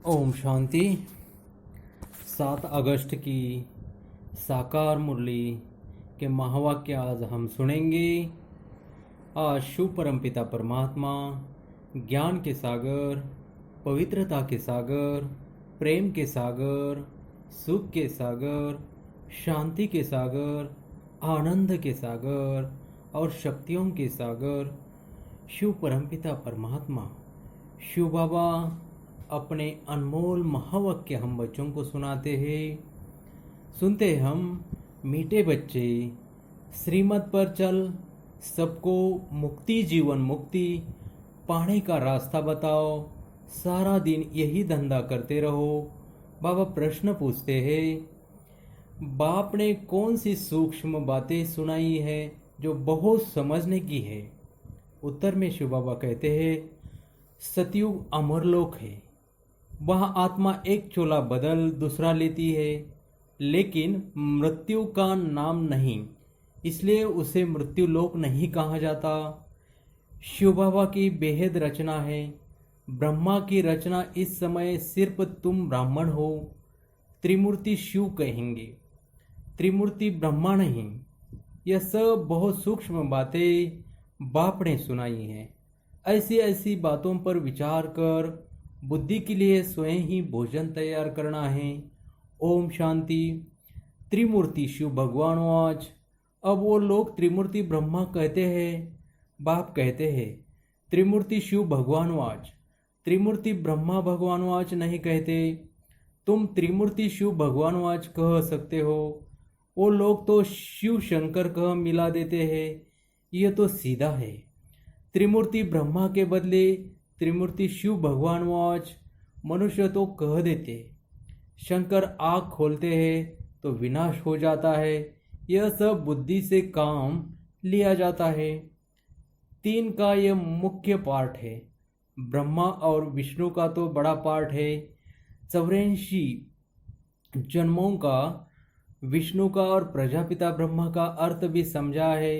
ओम शांति। 7 अगस्त की साकार मुरली के महावाक्य आज हम सुनेंगे। आज शिव परमपिता परमात्मा ज्ञान के सागर, पवित्रता के सागर, प्रेम के सागर, सुख के सागर, शांति के सागर, आनंद के सागर और शक्तियों के सागर शिव परमपिता परमात्मा शिव बाबा अपने अनमोल महावाक्य हम बच्चों को सुनाते हैं। सुनते हम मीठे बच्चे, श्रीमत पर चल, सबको मुक्ति जीवन मुक्ति पाने का रास्ता बताओ, सारा दिन यही धंधा करते रहो। बाबा प्रश्न पूछते हैं, बाप ने कौन सी सूक्ष्म बातें सुनाई है जो बहुत समझने की है? उत्तर में शिव बाबा कहते हैं, सतयुग अमरलोक है, वहाँ आत्मा एक चोला बदल दूसरा लेती है, लेकिन मृत्यु का नाम नहीं, इसलिए उसे मृत्यु लोक नहीं कहा जाता। शिव बाबा की बेहद रचना है। ब्रह्मा की रचना इस समय सिर्फ तुम ब्राह्मण हो, त्रिमूर्ति शिव कहेंगे, त्रिमूर्ति ब्रह्मा नहीं। यह सब बहुत सूक्ष्म बातें बाप ने सुनाई हैं। ऐसी ऐसी बातों पर विचार कर बुद्धि के लिए स्वयं ही भोजन तैयार करना है। ओम शांति। त्रिमूर्ति शिव भगवान आज। अब वो लोग त्रिमूर्ति ब्रह्मा कहते हैं, बाप कहते हैं त्रिमूर्ति शिव भगवान आज, त्रिमूर्ति ब्रह्मा भगवान आज नहीं कहते। तुम त्रिमूर्ति शिव भगवान आज कह सकते हो, वो लोग तो शिव शंकर कह मिला देते हैं। यह तो सीधा है। त्रिमूर्ति ब्रह्मा के बदले त्रिमूर्ति शिव भगवान आज मनुष्य तो कह देते। शंकर आँख खोलते हैं तो विनाश हो जाता है। यह सब बुद्धि से काम लिया जाता है। 3 का यह मुख्य पार्ट है। ब्रह्मा और विष्णु का तो बड़ा पार्ट है। 84 जन्मों का विष्णु का और प्रजापिता ब्रह्मा का अर्थ भी समझा है।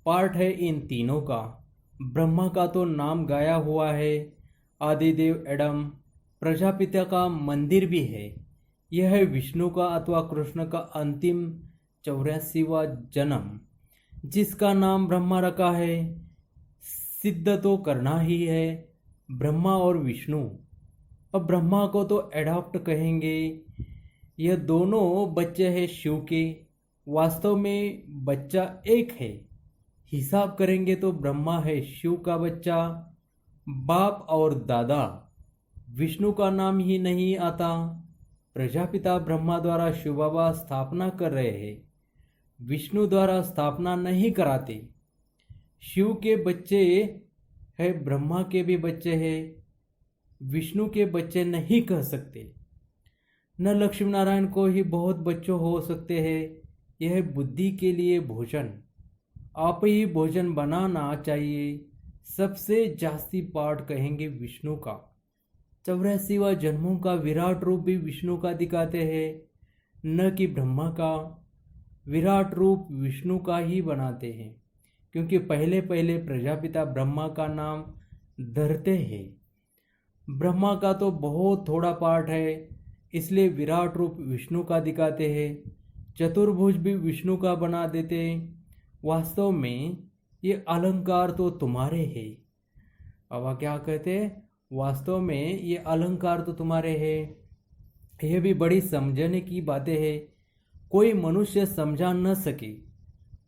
पार्ट है इन तीनों का। ब्रह्मा का तो नाम गाया हुआ है, आदिदेव एडम। प्रजापिता का मंदिर भी है। यह है विष्णु का अथवा कृष्ण का अंतिम 84वां जन्म, जिसका नाम ब्रह्मा रखा है। सिद्ध तो करना ही है, ब्रह्मा और विष्णु। अब ब्रह्मा को तो एडॉप्ट कहेंगे। यह दोनों बच्चे हैं शिव के। वास्तव में बच्चा एक है। हिसाब करेंगे तो ब्रह्मा है शिव का बच्चा। बाप और दादा विष्णु का नाम ही नहीं आता। प्रजापिता ब्रह्मा द्वारा शिव बाबा स्थापना कर रहे हैं, विष्णु द्वारा स्थापना नहीं कराते। शिव के बच्चे है, ब्रह्मा के भी बच्चे हैं, विष्णु के बच्चे नहीं कह सकते। न लक्ष्मी नारायण को ही बहुत बच्चों हो सकते हैं। यह बुद्धि के लिए भोजन, आप ही भोजन बनाना चाहिए। सबसे जास्ती पार्ट कहेंगे विष्णु का। 84वां जन्मों का विराट रूप भी विष्णु का दिखाते हैं, न कि ब्रह्मा का। विराट रूप विष्णु का ही बनाते हैं, क्योंकि पहले पहले प्रजापिता ब्रह्मा का नाम धरते हैं। ब्रह्मा का तो बहुत थोड़ा पार्ट है, इसलिए विराट रूप विष्णु का दिखाते हैं। चतुर्भुज भी विष्णु का बना देते हैं। वास्तव में ये अलंकार तो तुम्हारे हैं। बाबा क्या कहते हैं? वास्तव में ये अलंकार तो तुम्हारे हैं। यह भी बड़ी समझने की बातें हैं। कोई मनुष्य समझा न सके।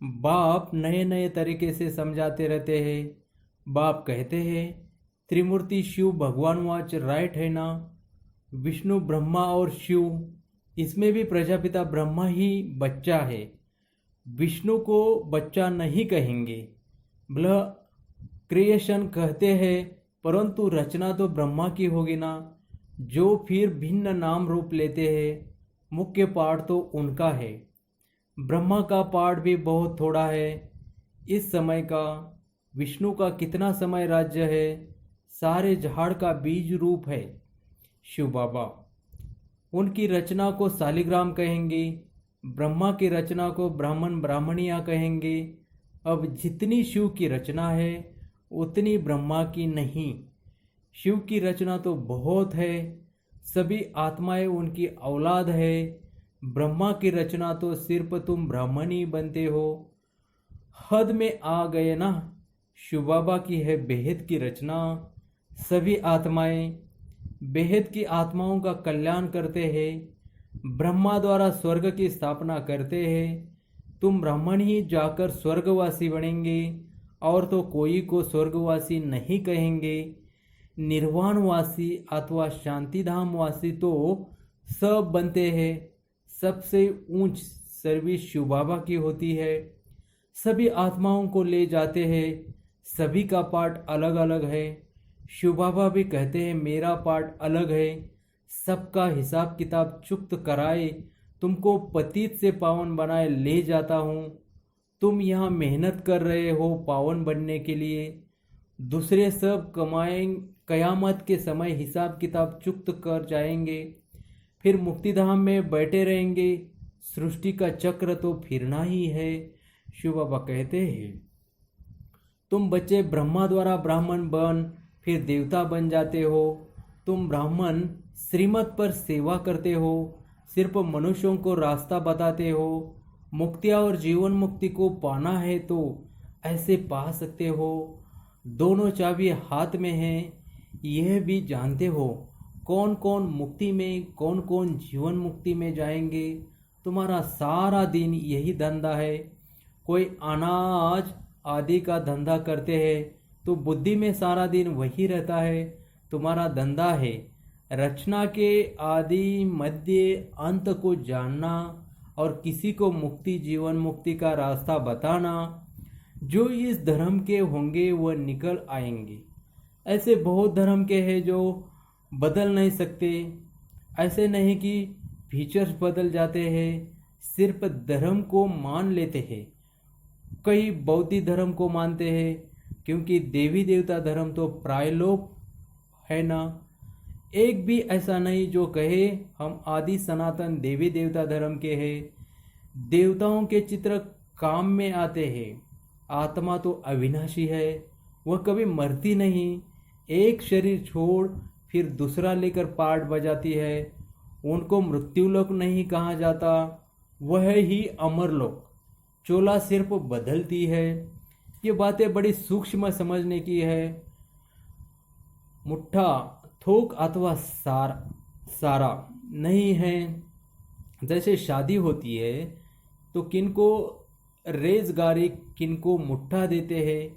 बाप नए नए तरीके से समझाते रहते हैं। बाप कहते हैं त्रिमूर्ति शिव भगवान वाच राइट है ना। विष्णु ब्रह्मा और शिव, इसमें भी प्रजापिता ब्रह्मा ही बच्चा है। विष्णु को बच्चा नहीं कहेंगे। ब्ल क्रिएशन कहते हैं, परंतु रचना तो ब्रह्मा की होगी ना, जो फिर भिन्न नाम रूप लेते हैं। मुख्य पार्ट तो उनका है। ब्रह्मा का पार्ट भी बहुत थोड़ा है इस समय का। विष्णु का कितना समय राज्य है? सारे झाड़ का बीज रूप है शिव बाबा। उनकी रचना को शालिग्राम कहेंगे। ब्रह्मा की रचना को ब्राह्मण ब्राह्मणिया कहेंगे। अब जितनी शिव की रचना है उतनी ब्रह्मा की नहीं। शिव की रचना तो बहुत है, सभी आत्माएं उनकी औलाद है। ब्रह्मा की रचना तो सिर्फ तुम ब्राह्मण ही बनते हो। हद में आ गए ना। शिव बाबा की है बेहद की रचना। सभी आत्माएं बेहद की आत्माओं का कल्याण करते हैं। ब्रह्मा द्वारा स्वर्ग की स्थापना करते हैं। तुम ब्राह्मण ही जाकर स्वर्गवासी बनेंगे, और तो कोई को स्वर्गवासी नहीं कहेंगे। निर्वाणवासी अथवा शांतिधामवासी तो सब बनते हैं। सबसे ऊंच सर्विस शिव बाबा की होती है। सभी आत्माओं को ले जाते हैं। सभी का पार्ट अलग अलग है। शिव बाबा भी कहते हैं मेरा पार्ट अलग है। सबका हिसाब किताब चुक्त कराए तुमको पतित से पावन बनाए ले जाता हूँ। तुम यहाँ मेहनत कर रहे हो पावन बनने के लिए। दूसरे सब कमाएं कयामत के समय हिसाब किताब चुक्त कर जाएंगे, फिर मुक्तिधाम में बैठे रहेंगे। सृष्टि का चक्र तो फिरना ही है। शिव बाबा कहते हैं तुम बच्चे ब्रह्मा द्वारा ब्राह्मण बन फिर देवता बन जाते हो। तुम ब्राह्मण श्रीमत पर सेवा करते हो, सिर्फ मनुष्यों को रास्ता बताते हो। मुक्तिया और जीवन मुक्ति को पाना है तो ऐसे पा सकते हो। दोनों चाबी हाथ में हैं। यह भी जानते हो कौन कौन मुक्ति में कौन कौन जीवन मुक्ति में जाएंगे। तुम्हारा सारा दिन यही धंधा है। कोई अनाज आदि का धंधा करते हैं तो बुद्धि में सारा दिन वही रहता है। तुम्हारा धंधा है रचना के आदि मध्य अंत को जानना और किसी को मुक्ति जीवन मुक्ति का रास्ता बताना। जो इस धर्म के होंगे वह निकल आएंगे। ऐसे बहुत धर्म के हैं जो बदल नहीं सकते। ऐसे नहीं कि फीचर्स बदल जाते हैं, सिर्फ धर्म को मान लेते हैं। कई बौद्ध धर्म को मानते हैं क्योंकि देवी देवता धर्म तो प्रायलोप है ना। एक भी ऐसा नहीं जो कहे हम आदि सनातन देवी देवता धर्म के हैं। देवताओं के चित्र काम में आते हैं। आत्मा तो अविनाशी है, वह कभी मरती नहीं। एक शरीर छोड़ फिर दूसरा लेकर पार्ट बजाती है। उनको मृत्युलोक नहीं कहा जाता, वह ही अमरलोक। चोला सिर्फ बदलती है। ये बातें बड़ी सूक्ष्म समझने की है। मुट्ठा थोक अथवा सारा नहीं है। जैसे शादी होती है तो किनको रेजगारी किनको मुट्ठा देते हैं।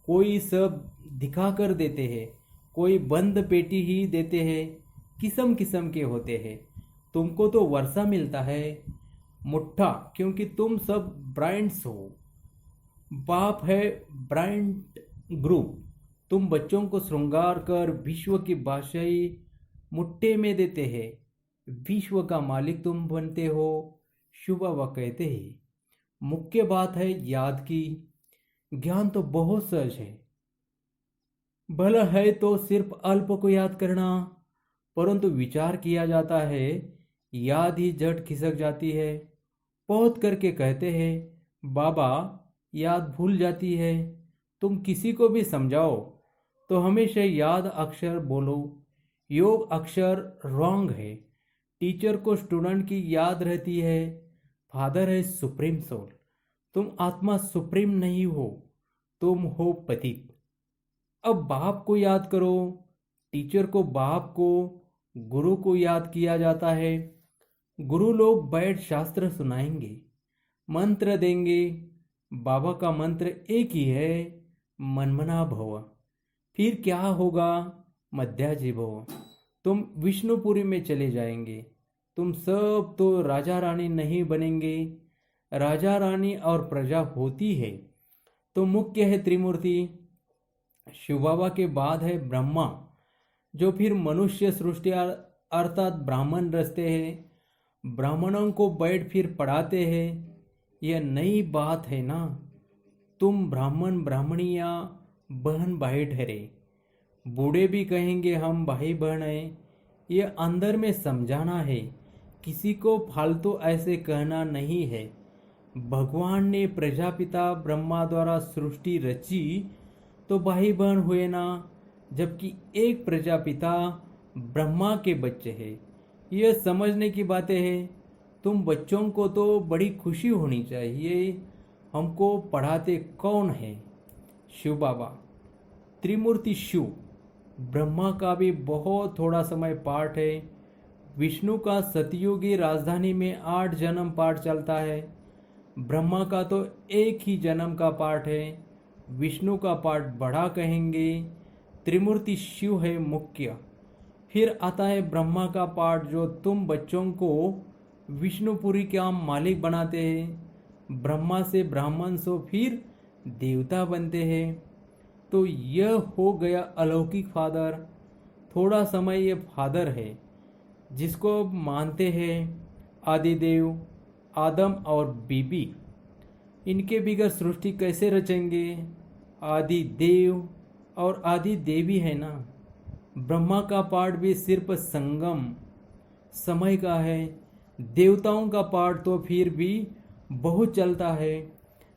कोई सब दिखा कर देते हैं, कोई बंद पेटी ही देते हैं। किस्म किस्म के होते हैं। तुमको तो वर्षा मिलता है मुट्ठा, क्योंकि तुम सब ब्रांड्स हो। बाप है ब्रांड ग्रुप। तुम बच्चों को श्रृंगार कर विश्व की बादशाही मुट्ठे में देते हैं। विश्व का मालिक तुम बनते हो। शिव बाबा कहते हैं मुख्य बात है याद की। ज्ञान तो बहुत सहज है। भला है तो सिर्फ अल्प को याद करना, परंतु विचार किया जाता है याद ही झट खिसक जाती है। बहुत करके कहते हैं बाबा याद भूल जाती है। तुम किसी को भी समझाओ तो हमेशा याद अक्षर बोलो। योग अक्षर रॉन्ग है। टीचर को स्टूडेंट की याद रहती है। फादर है सुप्रीम सोल। तुम आत्मा सुप्रीम नहीं हो, तुम हो पतित। अब बाप को याद करो। टीचर को बाप को, गुरु को याद किया जाता है। गुरु लोग बैठ शास्त्र सुनाएंगे, मंत्र देंगे। बाबा का मंत्र एक ही है, मनमना भव। फिर क्या होगा? मध्याजी भव। तुम विष्णुपुरी में चले जाएंगे। तुम सब तो राजा रानी नहीं बनेंगे। राजा रानी और प्रजा होती है तो मुख्य है त्रिमूर्ति। शिव बाबा के बाद है ब्रह्मा, जो फिर मनुष्य सृष्टि अर्थात ब्राह्मण रचते हैं। ब्राह्मणों को बैठ फिर पढ़ाते हैं। यह नई बात है ना। तुम ब्राह्मण ब्राह्मणिया बहन भाई ठहरे। बूढ़े भी कहेंगे हम भाई बहन हैं। यह अंदर में समझाना है, किसी को फालतू ऐसे कहना नहीं है। भगवान ने प्रजापिता ब्रह्मा द्वारा सृष्टि रची तो भाई बहन हुए ना। जबकि एक प्रजापिता ब्रह्मा के बच्चे हैं। यह समझने की बातें हैं। तुम बच्चों को तो बड़ी खुशी होनी चाहिए। हमको पढ़ाते कौन है? शिव बाबा। त्रिमूर्ति शिव। ब्रह्मा का भी बहुत थोड़ा समय पाठ है। विष्णु का सतयुगी राजधानी में 8 जन्म पाठ चलता है। ब्रह्मा का तो एक ही जन्म का पाठ है। विष्णु का पाठ बड़ा कहेंगे। त्रिमूर्ति शिव है मुख्य। फिर आता है ब्रह्मा का पाठ, जो तुम बच्चों को विष्णुपुरी का मालिक बनाते हैं। ब्रह्मा से ब्राह्मण सो फिर देवता बनते हैं। तो यह हो गया अलौकिक फादर। थोड़ा समय ये फादर है जिसको मानते हैं आदिदेव, आदम और बीबी। इनके बिगैर सृष्टि कैसे रचेंगे? आदि देव और आदि देवी है ना। ब्रह्मा का पाठ भी सिर्फ संगम समय का है। देवताओं का पाठ तो फिर भी बहुत चलता है।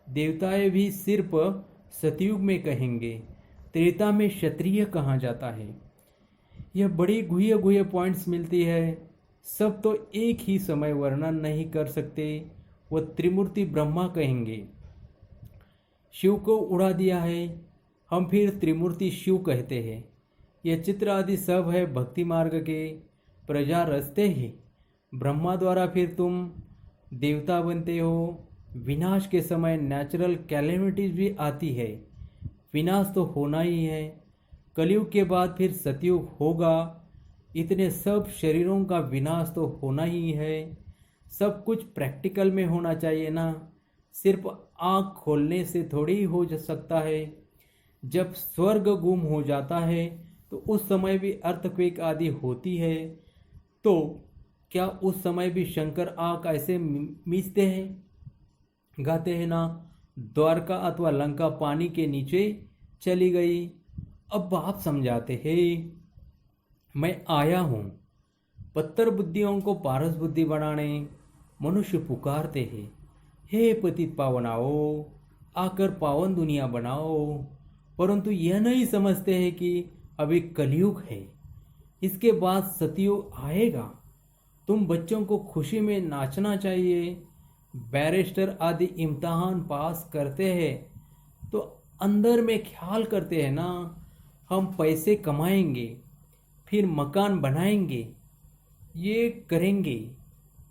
देवताएं भी सिर्फ सतयुग में कहेंगे। त्रेता में क्षत्रिय कहा जाता है। यह बड़ी गुह्य गुह्य पॉइंट्स मिलती है। सब तो एक ही समय वर्णन नहीं कर सकते। वह त्रिमूर्ति ब्रह्मा कहेंगे। शिव को उड़ा दिया है, हम फिर त्रिमूर्ति शिव कहते हैं। यह चित्र आदि सब है भक्ति मार्ग के। प्रजा रचते ही ब्रह्मा द्वारा फिर तुम देवता बनते हो। विनाश के समय नेचुरल कैलेमिटीज भी आती है। विनाश तो होना ही है। कलयुग के बाद फिर सतयुग होगा। इतने सब शरीरों का विनाश तो होना ही है। सब कुछ प्रैक्टिकल में होना चाहिए ना। सिर्फ आँख खोलने से थोड़ी ही हो सकता है। जब स्वर्ग गुम हो जाता है तो उस समय भी अर्थक्वेक आदि होती है। तो क्या उस समय भी शंकर आँख ऐसे मीचते हैं? गाते हैं ना, द्वारका अथवा लंका पानी के नीचे चली गई। अब आप समझाते हैं, मैं आया हूँ पत्थर बुद्धियों को पारस बुद्धि बनाने। मनुष्य पुकारते हैं, हे पतित पावनाओ, आकर पावन दुनिया बनाओ। परंतु यह नहीं समझते हैं कि अभी कलयुग है, इसके बाद सतयुग आएगा। तुम बच्चों को खुशी में नाचना चाहिए। बैरिस्टर आदि इम्तहान पास करते हैं तो अंदर में ख्याल करते हैं ना, हम पैसे कमाएंगे, फिर मकान बनाएंगे, ये करेंगे।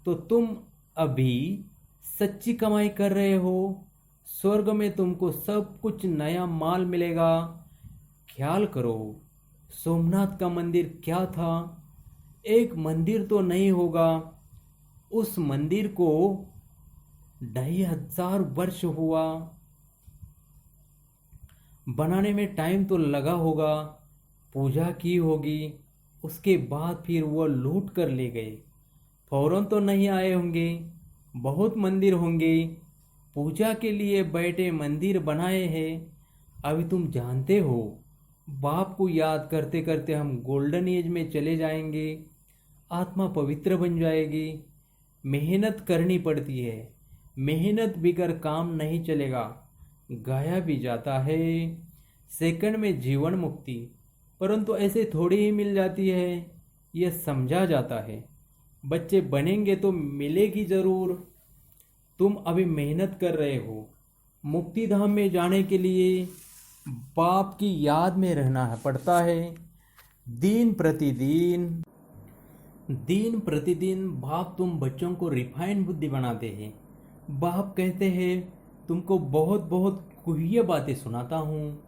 तो तुम अभी सच्ची कमाई कर रहे हो। स्वर्ग में तुमको सब कुछ नया माल मिलेगा। ख्याल करो, सोमनाथ का मंदिर क्या था? एक मंदिर तो नहीं होगा। उस मंदिर को 2500 वर्ष हुआ बनाने में। टाइम तो लगा होगा, पूजा की होगी, उसके बाद फिर वह लूट कर ले गए। फौरन तो नहीं आए होंगे, बहुत मंदिर होंगे। पूजा के लिए बैठे मंदिर बनाए हैं। अभी तुम जानते हो, बाप को याद करते करते हम गोल्डन एज में चले जाएंगे। आत्मा पवित्र बन जाएगी। मेहनत करनी पड़ती है। मेहनत बिगर काम नहीं चलेगा। गाया भी जाता है, सेकंड में जीवन मुक्ति। परंतु ऐसे थोड़ी ही मिल जाती है, यह समझा जाता है। बच्चे बनेंगे तो मिलेगी ज़रूर। तुम अभी मेहनत कर रहे हो। मुक्ति धाम में जाने के लिए बाप की याद में रहना पड़ता है। दिन प्रतिदिन बाप तुम बच्चों को रिफाइन बुद्धि बनाते हैं। बाप कहते हैं, तुमको बहुत बहुत गुह्य बातें सुनाता हूँ।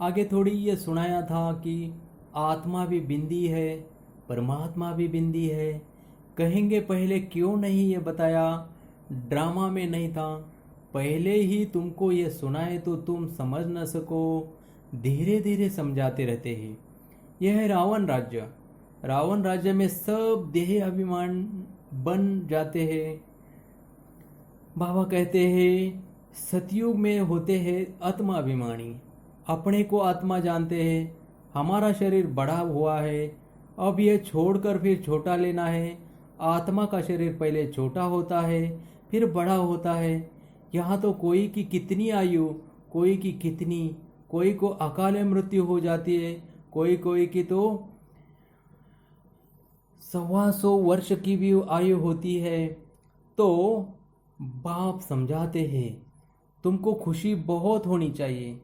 आगे थोड़ी ये सुनाया था कि आत्मा भी बिंदी है, परमात्मा भी बिंदी है। कहेंगे पहले क्यों नहीं ये बताया? ड्रामा में नहीं था। पहले ही तुमको ये सुनाए तो तुम समझ न सको। धीरे धीरे समझाते रहते हैं। यह है रावण राज्य। रावण राज्य में सब देह अभिमान बन जाते हैं। बाबा कहते हैं, सतयुग में होते हैं आत्मा अभिमानी। अपने को आत्मा जानते हैं। हमारा शरीर बड़ा हुआ है, अब यह छोड़कर फिर छोटा लेना है। आत्मा का शरीर पहले छोटा होता है, फिर बड़ा होता है। यहाँ तो कोई की कितनी आयु, कोई की कितनी, कोई को अकाल मृत्यु हो जाती है, कोई कोई की तो 125 वर्ष की भी आयु होती है तो बाप समझाते हैं तुमको खुशी बहुत होनी चाहिए।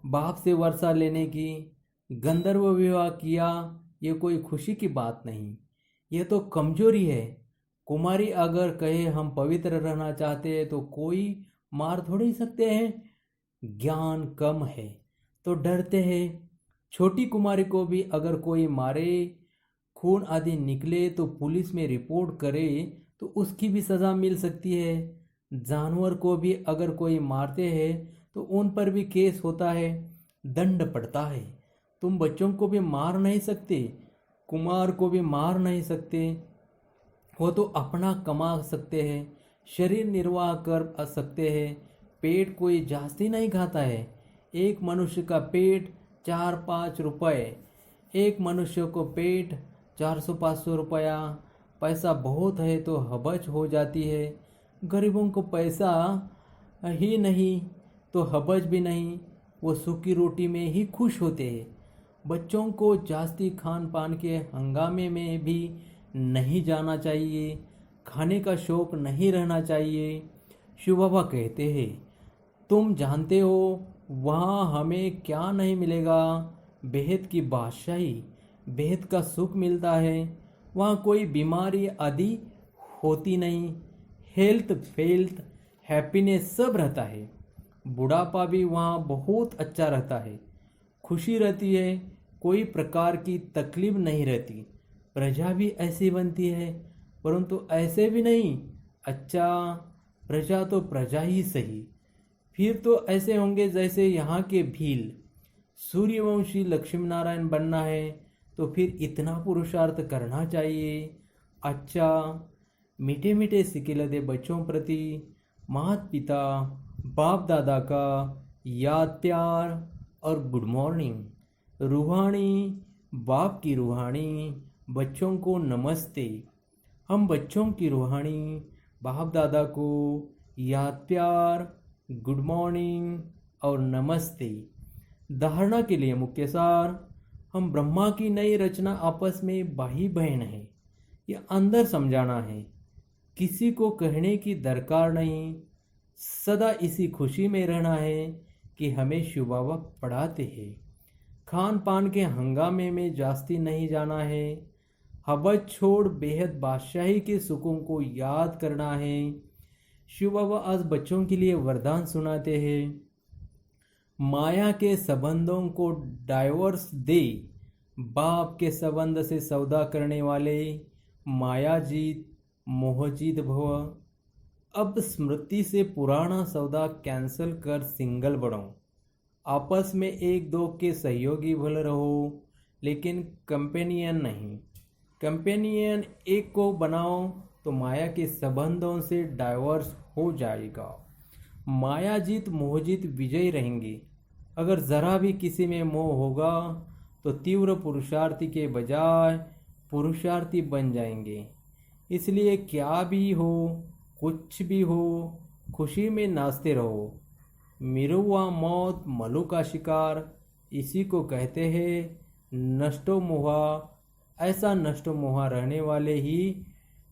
बाप से वर्षा लेने की, गंधर्व विवाह किया, ये कोई खुशी की बात नहीं, ये तो कमजोरी है। कुमारी अगर कहे हम पवित्र रहना चाहते हैं तो कोई मार थोड़ी सकते हैं। ज्ञान कम है तो डरते हैं। छोटी कुमारी को भी अगर कोई मारे, खून आदि निकले तो पुलिस में रिपोर्ट करे तो उसकी भी सज़ा मिल सकती है। जानवर को भी अगर कोई मारते हैं तो उन पर भी केस होता है, दंड पड़ता है। तुम बच्चों को भी मार नहीं सकते, कुमार को भी मार नहीं सकते। वो तो अपना कमा सकते हैं, शरीर निर्वाह कर सकते हैं। पेट कोई जास्ती नहीं खाता है। एक मनुष्य का पेट 4-5 रुपए, एक मनुष्य को पेट 400-500 रुपया। पैसा बहुत है तो हबच हो जाती है। गरीबों को पैसा ही नहीं तो हबच भी नहीं, वो सूखी रोटी में ही खुश होते हैं। बच्चों को जास्ती खान पान के हंगामे में भी नहीं जाना चाहिए, खाने का शौक नहीं रहना चाहिए। शिव बाबा कहते हैं तुम जानते हो वहाँ हमें क्या नहीं मिलेगा? बेहद की बादशाही, बेहद का सुख मिलता है। वहाँ कोई बीमारी आदि होती नहीं, हेल्थ वेल्थ हैप्पीनेस सब रहता है। बुढ़ापा भी वहाँ बहुत अच्छा रहता है, खुशी रहती है, कोई प्रकार की तकलीफ नहीं रहती। प्रजा भी ऐसी बनती है, परंतु ऐसे भी नहीं। अच्छा, प्रजा तो प्रजा ही सही, फिर तो ऐसे होंगे जैसे यहाँ के भील। सूर्यवंशी लक्ष्मी नारायण बनना है तो फिर इतना पुरुषार्थ करना चाहिए। अच्छा, मीठे मीठे सिक्के दे बच्चों प्रति माता पिता बाप दादा का याद प्यार और गुड मॉर्निंग। रूहानी बाप की रूहानी बच्चों को नमस्ते। हम बच्चों की रूहानी बाप दादा को याद प्यार, गुड मॉर्निंग और नमस्ते। धारणा के लिए मुख्य सार, हम ब्रह्मा की नई रचना आपस में भाई बहन है, ये अंदर समझाना है, किसी को कहने की दरकार नहीं। सदा इसी खुशी में रहना है कि हमें शिव बाबा पढ़ाते हैं। खान पान के हंगामे में जास्ती नहीं जाना है, हबज छोड़ बेहद बादशाही के सुखों को याद करना है। शिव बाबा आज बच्चों के लिए वरदान सुनाते हैं, माया के संबंधों को डाइवर्स दे। बाप के संबंध से सौदा करने वाले मायाजीत मोहजीत भव। अब स्मृति से पुराना सौदा कैंसल कर सिंगल बढ़ो। आपस में एक दो के सहयोगी भले रहो, लेकिन कंपेनियन नहीं। कंपेनियन एक को बनाओ तो माया के संबंधों से डाइवर्स हो जाएगा। मायाजीत मोहजीत विजयी रहेंगे। अगर ज़रा भी किसी में मोह होगा तो तीव्र पुरुषार्थी के बजाय पुरुषार्थी बन जाएंगे। इसलिए क्या भी हो, कुछ भी हो, खुशी में नाचते रहो। मिरुआ मौत मलु का शिकार, इसी को कहते हैं नष्टो मोहा। ऐसा नष्टो मोहा रहने वाले ही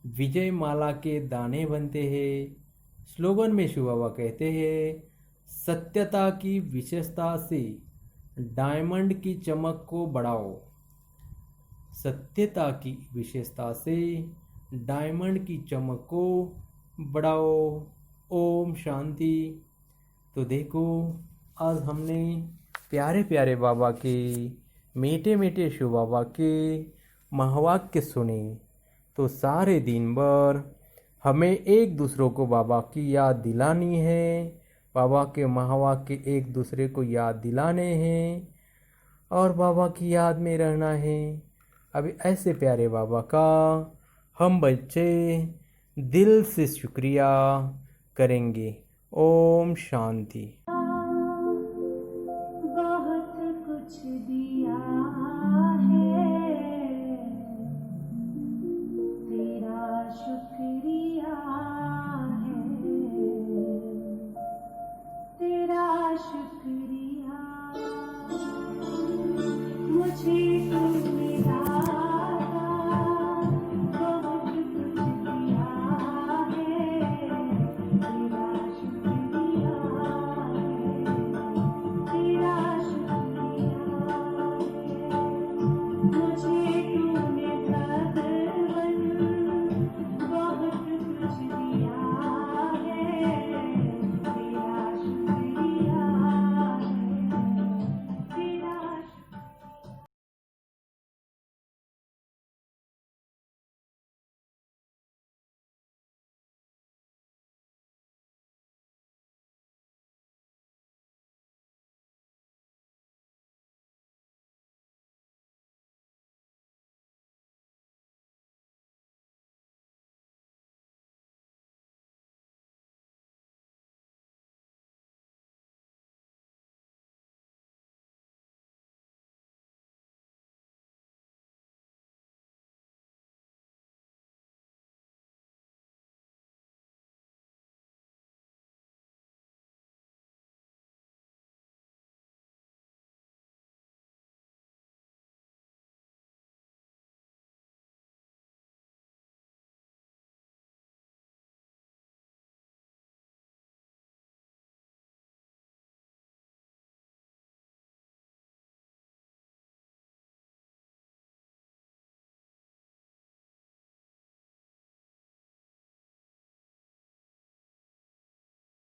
विजय माला के दाने बनते हैं। स्लोगन में शिव बाबा कहते हैं, सत्यता की विशेषता से डायमंड की चमक को बढ़ाओ। सत्यता की विशेषता से डायमंड की चमक को बढ़ाओ। ओम शांति। तो देखो, आज हमने प्यारे प्यारे बाबा के, मीठे मीठे शिव बाबा के महावाक्य सुने। तो सारे दिन भर हमें एक दूसरों को बाबा की याद दिलानी है, बाबा के महावाक्य एक दूसरे को याद दिलाने हैं और बाबा की याद में रहना है। अभी ऐसे प्यारे बाबा का हम बच्चे दिल से शुक्रिया करेंगे। ओम शांति।